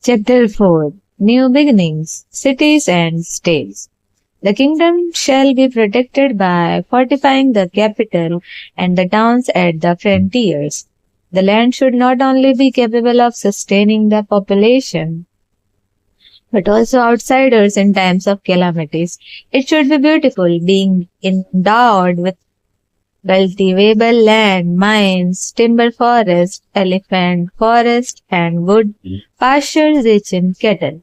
Chapter 4. New Beginnings, Cities and States. The kingdom shall be protected by fortifying the capital and the towns at the frontiers. The land should not only be capable of sustaining the population, but also outsiders in times of calamities. It should be beautiful, being endowed with cultivable land, mines, timber forest, elephant forest, and wood pastures rich in cattle.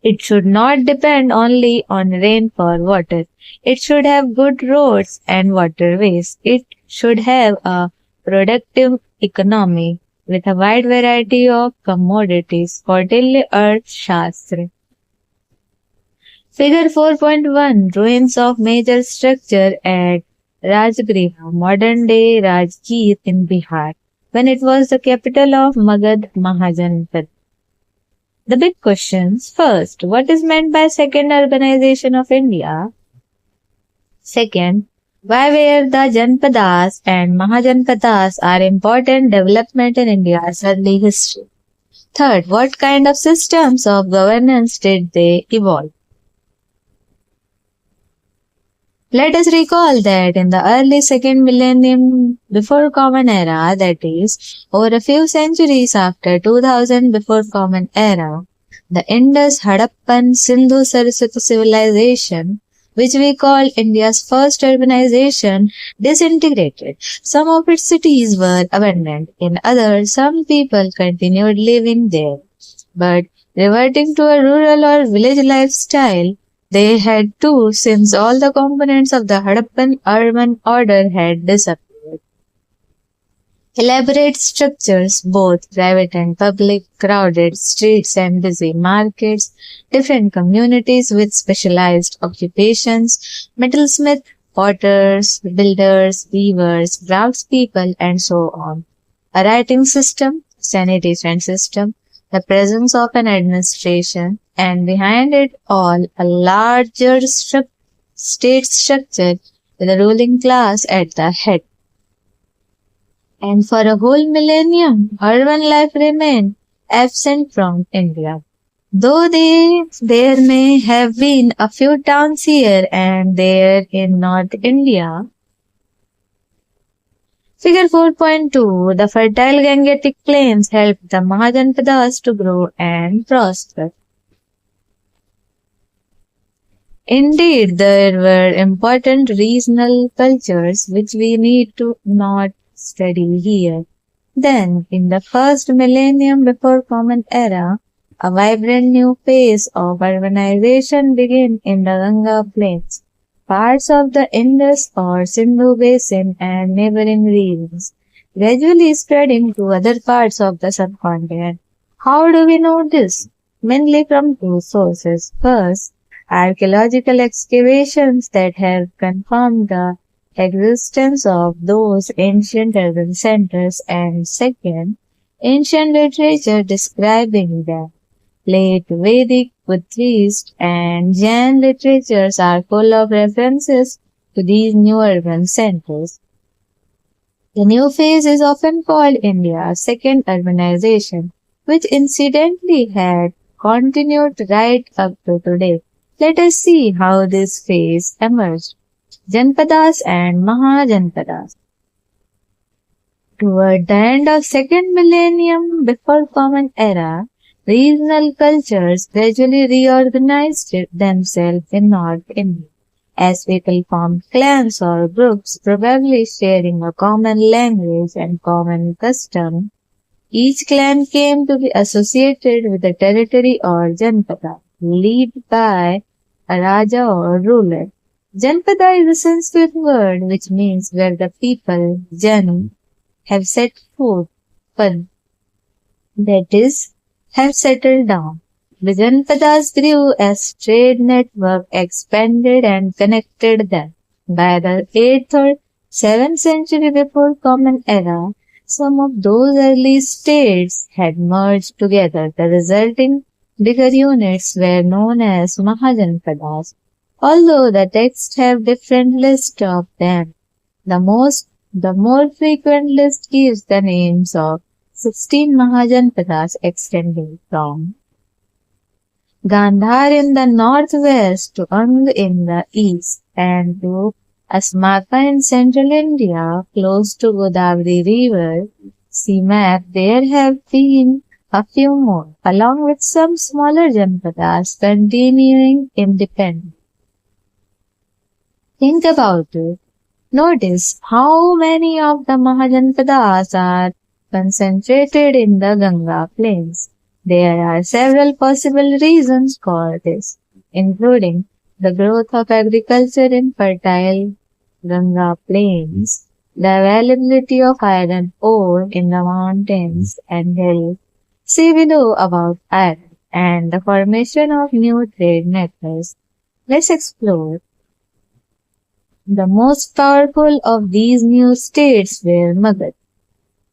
It should not depend only on rain for water. It should have good roads and waterways. It should have a productive economy with a wide variety of commodities. Kautilya Arthashastra. Figure 4.1. Ruins of major structure at Rajgriha, modern-day Rajgir in Bihar, when it was the capital of Magad Mahajanpad. The big questions. First, what is meant by second urbanization of India? Second, why were the Janpadas and Mahajanpadas are important development in India's early history? Third, what kind of systems of governance did they evolve? Let us recall that in the early second millennium before Common Era, that is, over a few centuries after 2000 before Common Era, the Indus Harappan Sindhu Saraswati civilization, which we call India's first urbanization, disintegrated. Some of its cities were abandoned. In others, some people continued living there. But reverting to a rural or village lifestyle, they had to, since all the components of the Harappan urban order had disappeared. Elaborate structures, both private and public, crowded streets and busy markets, different communities with specialized occupations, metalsmith, potters, builders, weavers, craftspeople, and so on. A writing system, sanitation system, the presence of an administration, and behind it all a larger state structure with a ruling class at the head. And for a whole millennium, urban life remained absent from India. Though there may have been a few towns here and there in North India. Figure 4.2. The fertile Gangetic plains helped the Mahajanpadas to grow and prosper. Indeed, there were important regional cultures which we need to not study here. Then, in the first millennium before Common Era, a vibrant new phase of urbanization began in the Ganga plains, parts of the Indus or Sindhu basin and neighboring regions, gradually spreading to other parts of the subcontinent. How do we know this? Mainly from two sources. First, archaeological excavations that have confirmed the existence of those ancient urban centers, and second, ancient literature describing them. Late Vedic, Buddhist, and Jain literatures are full of references to these new urban centers. The new phase is often called India's second urbanization, which incidentally had continued right up to today. Let us see how this phase emerged. Janpadas and Mahajanpadas. Toward the end of second millennium before Common Era, regional cultures gradually reorganized themselves in North India, as people formed clans or groups, probably sharing a common language and common custom. Each clan came to be associated with a territory or Janpada, led by a Raja or ruler. Janpada is a Sanskrit word which means where the people, Jan, have set foot, Pad, that is, have settled down. The Janpadas grew as trade network expanded and connected them. By the 8th or 7th century before Common Era, some of those early states had merged together. The resulting bigger units were known as Mahajanpadas. Although the texts have different lists of them, the more frequent list gives the names of 16 Mahajanpadas extending from Gandhar in the northwest to Ang in the east and to Asmaka in central India close to Godavari river. See map, there have been a few more, along with some smaller Janpadas continuing independent. Think about it. Notice how many of the Mahajanpadas are concentrated in the Ganga plains. There are several possible reasons for this, including the growth of agriculture in fertile Ganga plains, the availability of iron ore in the mountains and hills. See below about iron and the formation of new trade networks. Let's explore. The most powerful of these new states were Magad,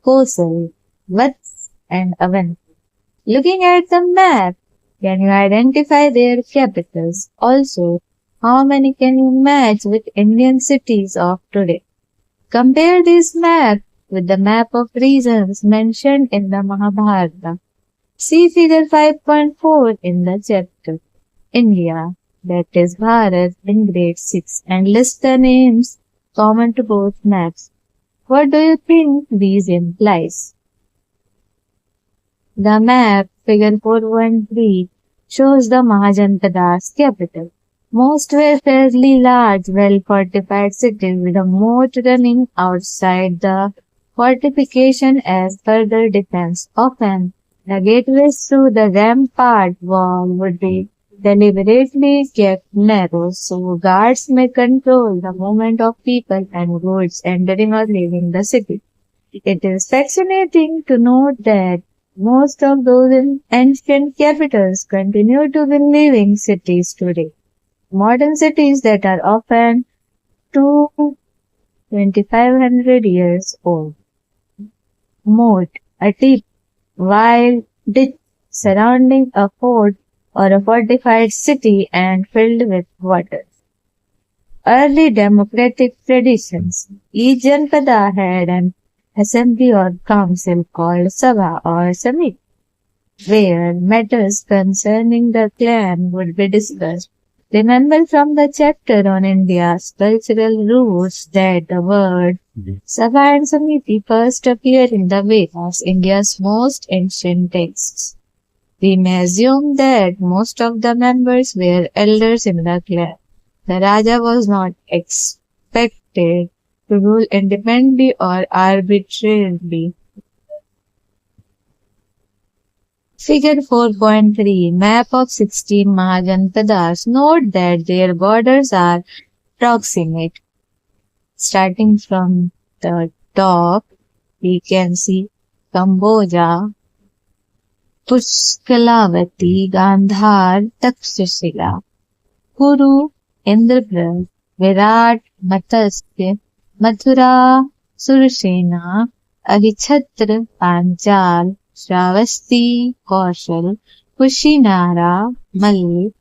Kosal, Vats, and Avanti. Looking at the map, can you identify their capitals? Also, how many can you match with Indian cities of today? Compare this map with the map of regions mentioned in the Mahabharata. See figure 5.4 in the chapter. India, that is Bharat in grade 6, and list the names common to both maps. What do you think these implies? The map, figure 4.3, shows the Mahajanpada's capital. Most were fairly large, well-fortified cities with a moat running outside the fortification as further defense. Often, the gateways through the rampart wall would be deliberately kept narrow so guards may control the movement of people and goods entering or leaving the city. It is fascinating to note that most of those ancient capitals continue to be living cities today. Modern cities that are often 2,500 years old. Moat, a deep, wide ditch surrounding a fort or a fortified city and filled with water. Early democratic traditions. Each Janpada had an assembly or council called Sabha or Samit, where matters concerning the clan would be discussed. Remember from the chapter on India's cultural roots that the word Sabha and Samiti first appear in the Vedas, India's most ancient texts. We may assume that most of the members were elders in the clan. The Raja was not expected to rule independently or arbitrarily. Figure 4.3 Map of 16 Mahajanpadas. Note that their borders are proximate. Starting from the top, we can see Cambodia, Pushkalavati, Gandhar, Takshashila, Kuru, Indraprasth, Virat, Matsya, Mathura, Surasena, Ahichhatra, Panchal, Shravasti, Kaushal, Kushinara, Malli,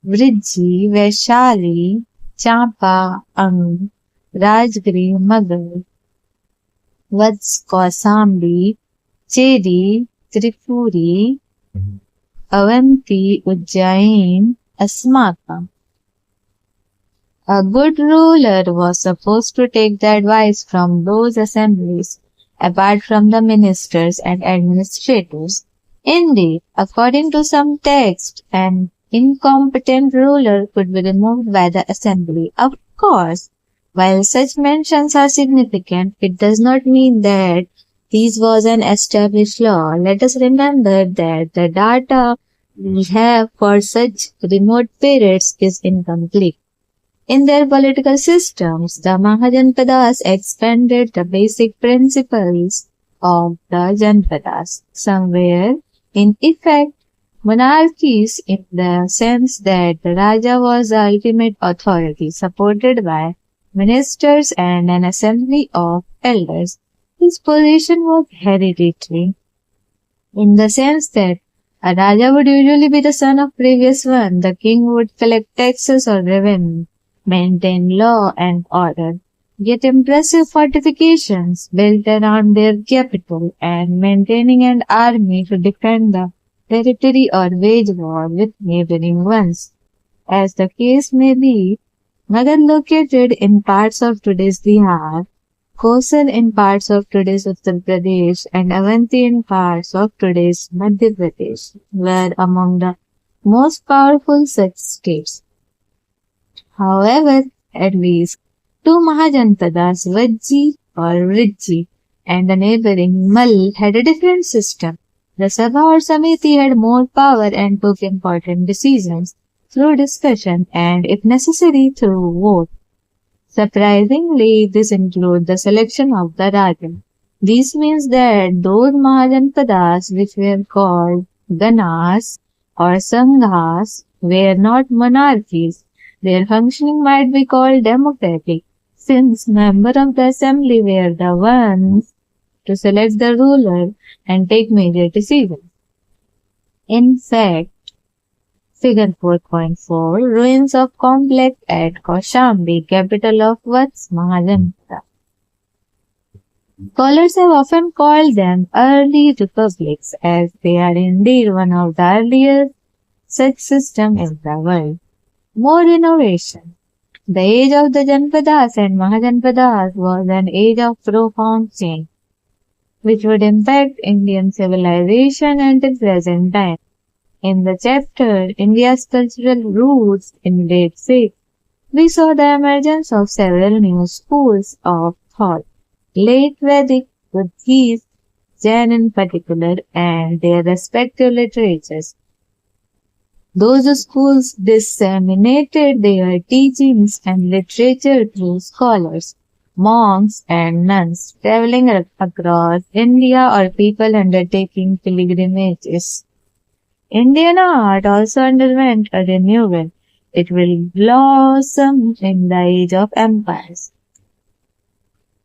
Vrijji, Vaishali, Champa, Ang, Rajgiri, Magadh, Vats, Kausambi, Chedi, Tripuri, Avanti, Ujjain, Asmaka. A good ruler was supposed to take the advice from those assemblies, apart from the ministers and administrators. Indeed, according to some texts, an incompetent ruler could be removed by the assembly. Of course, while such mentions are significant, it does not mean that this was an established law. Let us remember that the data we have for such remote periods is incomplete. In their political systems, the Mahajanpadas expanded the basic principles of the Janpadas. Some were, in effect, monarchies in the sense that the Raja was the ultimate authority, supported by ministers and an assembly of elders. His position was hereditary, in the sense that a Raja would usually be the son of previous one. The king would collect taxes or revenue, maintain law and order. Yet impressive fortifications built around their capital and maintaining an army to defend the territory or wage war with neighboring ones. As the case may be, Magadh located in parts of today's Bihar, Kosar in parts of today's Uttar Pradesh, and Avanti in parts of today's Madhya Pradesh were among the most powerful such states. However, at least two Mahajanpadas, Vajji or Rijji, and the neighboring Mal had a different system. The Sabha or Samiti had more power and took important decisions through discussion and, if necessary, through vote. Surprisingly, this includes the selection of the Raja. This means that those Mahajanpadas which were called Ganas or Sanghas were not monarchies. Their functioning might be called democratic, since members of the assembly were the ones to select the ruler and take major decisions. In fact, Figure 4.4 Ruins of complex at Kaushambi, capital of Vats Mahajanpada. Scholars have often called them early republics, as they are indeed one of the earliest such systems in the world. More innovation. The age of the Janpadas and Mahajanpadas was an age of profound change, which would impact Indian civilization until present time. In the chapter India's Cultural Roots in Late Sikh, we saw the emergence of several new schools of thought, late Vedic, Buddhist, Jain in particular, and their respective literatures. Those schools disseminated their teachings and literature through scholars, monks, and nuns traveling across India or people undertaking pilgrimages. Indian art also underwent a renewal. It will blossom in the age of empires.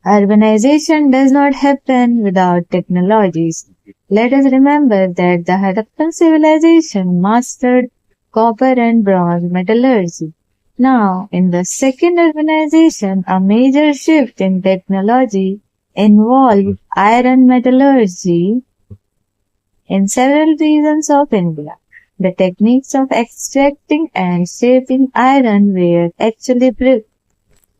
Urbanization does not happen without technologies. Let us remember that the Harappan civilization mastered copper and bronze metallurgy. Now, in the second urbanization, a major shift in technology involved iron metallurgy in several regions of India. The techniques of extracting and shaping iron were actually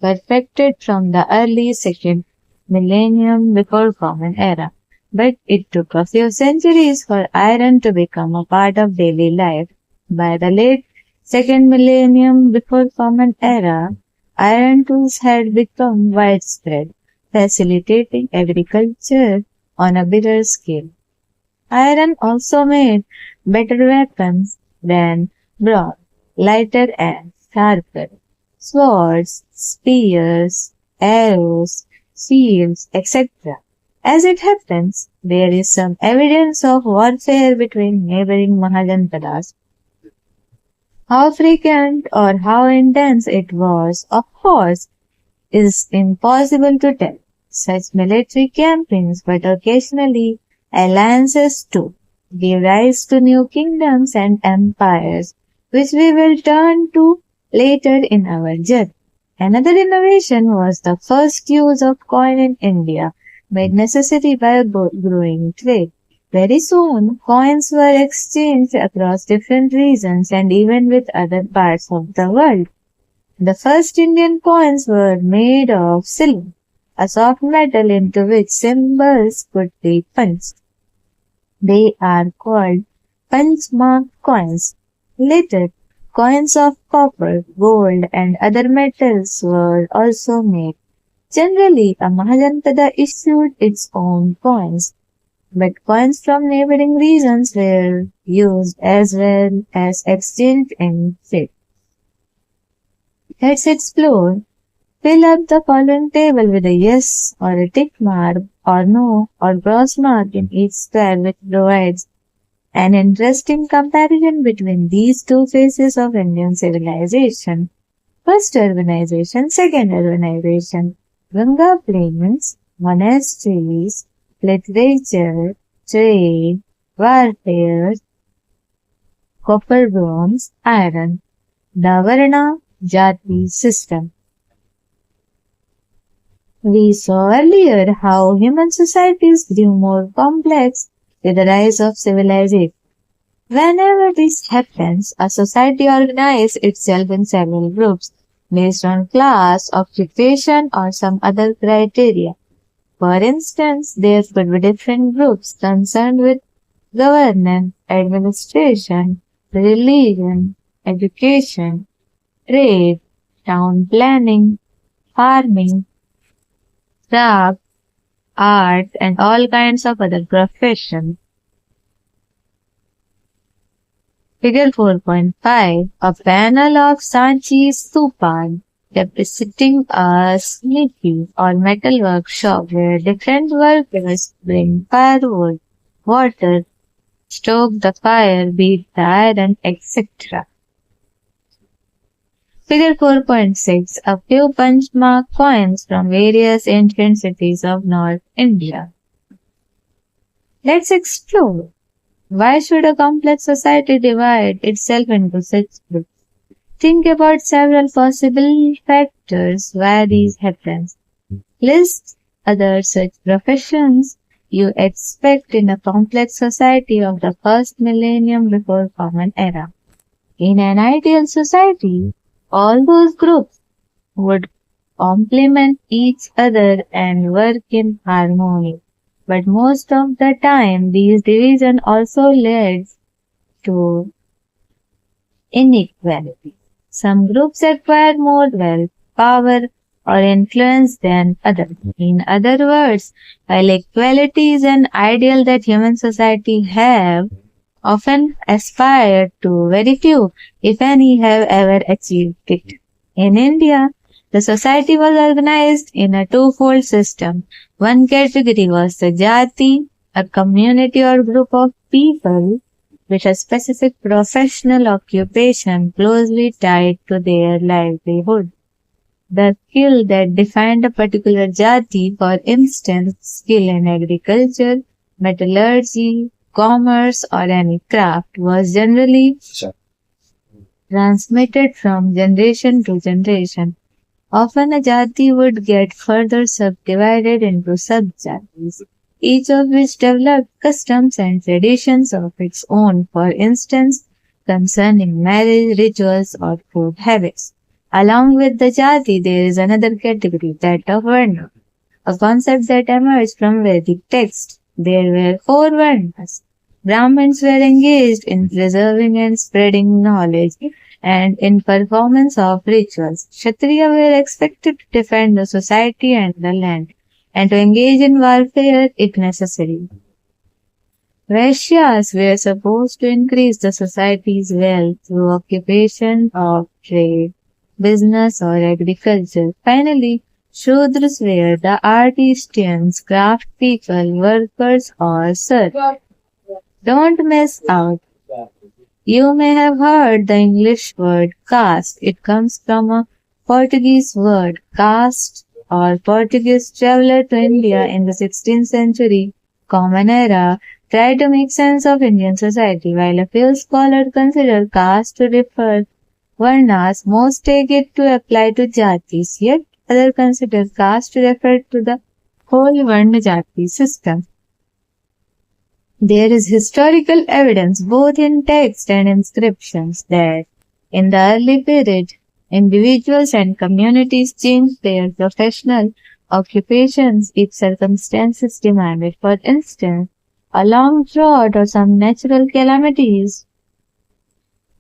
perfected from the early second millennium before Common Era. But it took a few centuries for iron to become a part of daily life. By the late second millennium before Common Era, iron tools had become widespread, facilitating agriculture on a bigger scale. Iron also made better weapons than bronze, lighter and sharper. Swords, spears, arrows, shields, etc. As it happens, there is some evidence of warfare between neighboring Mahajanpadas. How frequent or how intense it was, of course, is impossible to tell. Such military campaigns, but occasionally alliances too, gave rise to new kingdoms and empires, which we will turn to later in our journey. Another innovation was the first use of coin in India, made necessary by growing trade. Very soon, coins were exchanged across different regions and even with other parts of the world. The first Indian coins were made of silver, a soft metal into which symbols could be punched. They are called punch-marked coins. Later, coins of copper, gold, and other metals were also made. Generally, a Mahajanpada issued its own coins, but coins from neighboring regions were used as well as exchanged in trade. Let's explore. Fill up the following table with a yes or a tick mark or no or cross mark in each square, which provides an interesting comparison between these two phases of Indian civilization. First urbanization, second urbanization. Ganga plains, monasteries, literature, trade, warfare, copper, bronze, iron. The Varna Jati system. We saw earlier how human societies grew more complex with the rise of civilization. Whenever this happens, a society organizes itself in several groups based on class, occupation, or some other criteria. For instance, there could be different groups concerned with governance, administration, religion, education, trade, town planning, farming, craft, art, and all kinds of other professions. Figure 4.5. A panel of Sanchi Stupa representing a smithy or metal workshop where different workers bring firewood, water, stoke the fire, beat the iron, etc. Figure 4.6. A few punchmark coins from various ancient cities of North India. Let's explore. Why should a complex society divide itself into such groups? Think about several possible factors why these happens. List other such professions you expect in a complex society of the first millennium before Common Era. In an ideal society, all those groups would complement each other and work in harmony. But most of the time, these divisions also led to inequality. Some groups acquire more wealth, power, or influence than others. In other words, while equality is an ideal that human society have often aspired to, very few, if any, have ever achieved it. In India, the society was organized in a twofold system. One category was the Jati, a community or group of people with a specific professional occupation closely tied to their livelihood. The skill that defined a particular Jati, for instance, skill in agriculture, metallurgy, commerce, or any craft, was generally transmitted from generation to generation. Often a jati would get further subdivided into subjatis, each of which developed customs and traditions of its own, for instance, concerning marriage, rituals, or food habits. Along with the jati, there is another category, that of varna, a concept that emerged from Vedic texts. There were four varnas. Brahmins were engaged in preserving and spreading knowledge and in performance of rituals. Kshatriya were expected to defend the society and the land, and to engage in warfare if necessary. Vaishyas were supposed to increase the society's wealth through occupation of trade, business or agriculture. Finally, Shudras were the artisans, craft people, workers or serfs. Don't miss out. You may have heard the English word caste. It comes from a Portuguese word, caste, or Portuguese traveler to India in the 16th century, Common Era, tried to make sense of Indian society. While a few scholars consider caste to refer varnas, most take it to apply to jatis, yet others consider caste to refer to the whole varna jati system. There is historical evidence, both in text and inscriptions, that in the early period, individuals and communities changed their professional occupations if circumstances demanded. For instance, a long drought or some natural calamities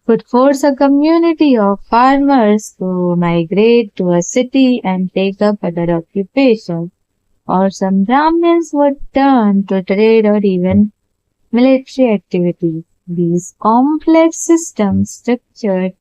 could force a community of farmers to migrate to a city and take up other occupations, or some Brahmins would turn to trade or even military activities. These complex systems structured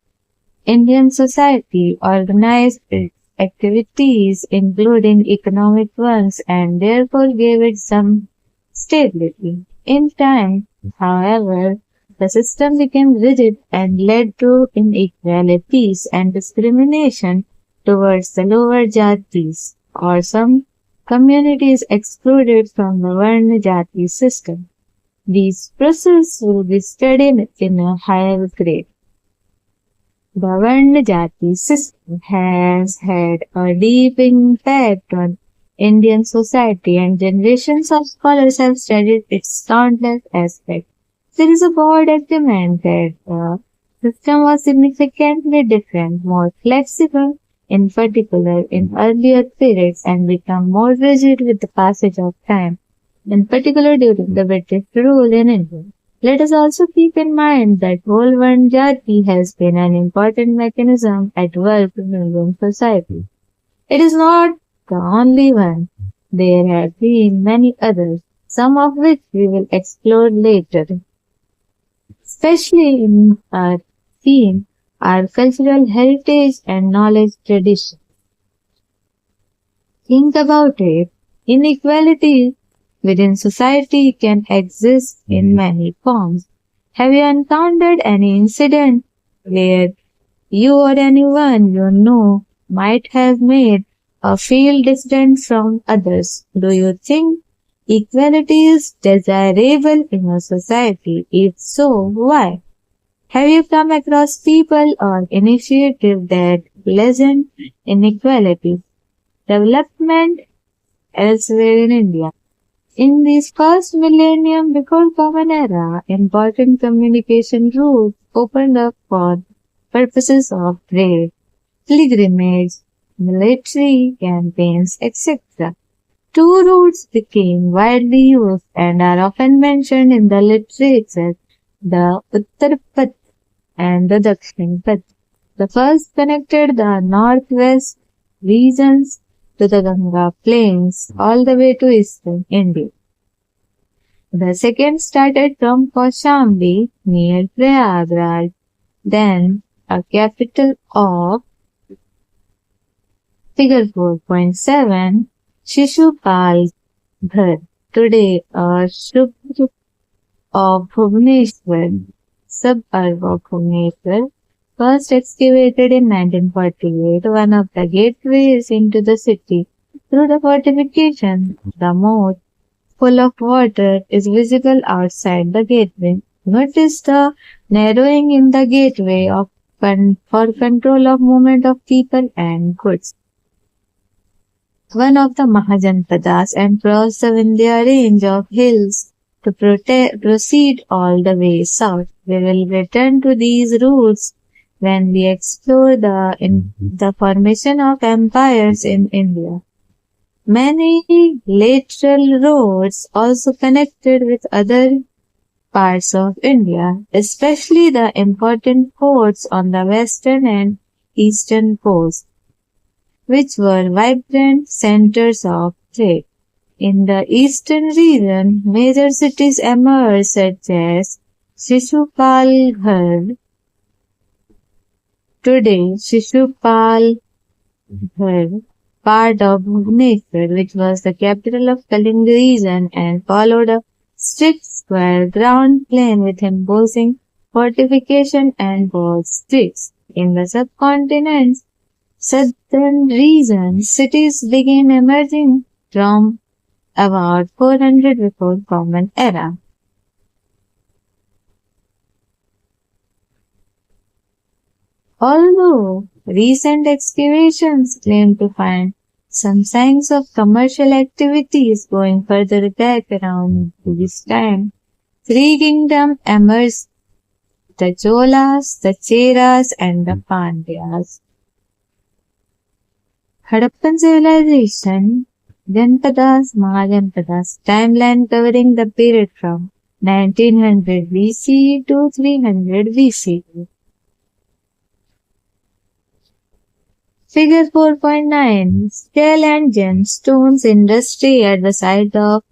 Indian society, organized its activities, including economic ones, and therefore gave it some stability. In time, however, the system became rigid and led to inequalities and discrimination towards the lower jatis, or some communities excluded from the Varna Jati system. These processes will be studied in a higher grade. The Varna Jati system has had a deep impact on Indian society, and generations of scholars have studied its countless aspects. There is a broad agreement that the system was significantly different, more flexible, in particular in earlier periods, and become more rigid with the passage of time, in particular during the British rule in India. Let us also keep in mind that whole one jati has been an important mechanism at work in Indian society. It is not the only one. There have been many others, some of which we will explore later, especially in our theme, our cultural heritage and knowledge tradition. Think about it. Inequality within society can exist in many forms. Have you encountered any incident where you or anyone you know might have made a feel distant from others? Do you think equality is desirable in a society? If so, why? Have you come across people or initiatives that lessen inequality? Development elsewhere in India. In this first millennium before Common Era, important communication routes opened up for purposes of trade, pilgrimage, military campaigns, etc. Two routes became widely used and are often mentioned in the literature, the Uttar Path and the Dakshin Path. The first connected the northwest regions to the Ganga plains all the way to eastern India. The second started from Kaushambi near Prayagraj, then a capital of figure 4.7, Shishupal Ghar, today a suburb of Bhubaneswar, suburb of Bhubaneswar, first excavated in 1948, one of the gateways into the city. Through the fortification, the moat, full of water, is visible outside the gateway. Notice the narrowing in the gateway for control of movement of people and goods. One of the Mahajanpadas and cross the Vindhya range of hills to proceed all the way south. We will return to these routes when we explore the formation of empires in India. Many lateral roads also connected with other parts of India, especially the important ports on the western and eastern coast, which were vibrant centers of trade. In the eastern region, major cities emerged such as Shishupalgarh, today Shishupalgarh, part of Bhubaneswar, which was the capital of Kalinga region, and followed a strict square ground plain with imposing fortification and walled streets. In the subcontinent's southern region, cities began emerging from about 400 before Common Era. Although recent excavations claim to find some signs of commercial activities going further back around this time, three kingdoms emerged: the Cholas, the Cheras, and the Pandyas. Harappan civilization, Janpadas, Mahajanpadas, timeline covering the period from 1900 BCE to 300 BCE. Figure 4.9, Shell and gemstones industry at the site of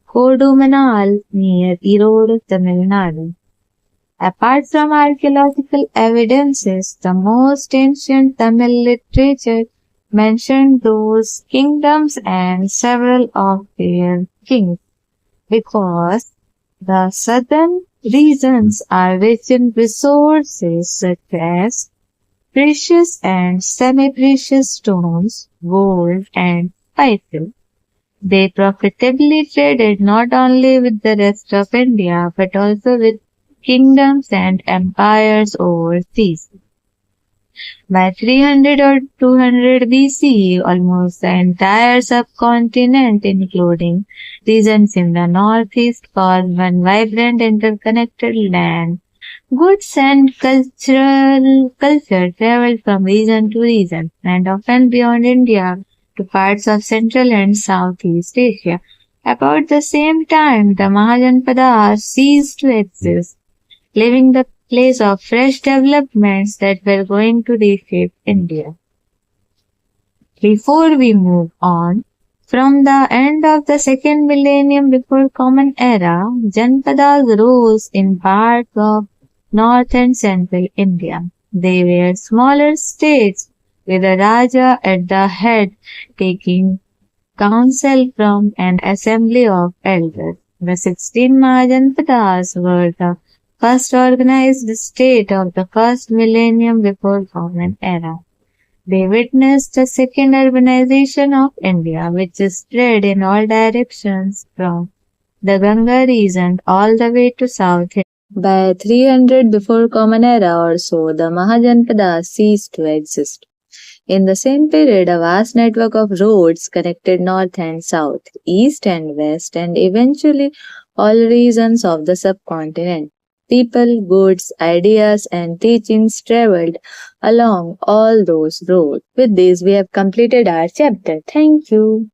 Kodumanal near Erode, Tamil Nadu. Apart from archaeological evidences, the most ancient Tamil literature mentioned those kingdoms and several of their kings, because the southern regions are rich in resources such as precious and semi-precious stones, gold, and spices. They profitably traded not only with the rest of India but also with kingdoms and empires overseas. By 300 or 200 BCE, almost the entire subcontinent, including regions in the northeast, formed one vibrant interconnected land. Goods and culture traveled from region to region and often beyond India to parts of Central and Southeast Asia. About the same time, the Mahajanpadas ceased to exist, leaving the place of fresh developments that were going to reshape India. Before we move on, from the end of the second millennium before Common Era, Janpadas rose in parts of North and Central India. They were smaller states with a Raja at the head taking counsel from an assembly of elders. The 16 Mahajanpadas were the first organized state of the first millennium before Common Era. They witnessed the second urbanization of India, which spread in all directions from the Ganga region all the way to South India. By 300 before Common Era or so, the Mahajanpadas ceased to exist. In the same period, a vast network of roads connected north and south, east and west, and eventually all regions of the subcontinent. People, goods, ideas, and teachings traveled along all those roads. With this, we have completed our chapter. Thank you.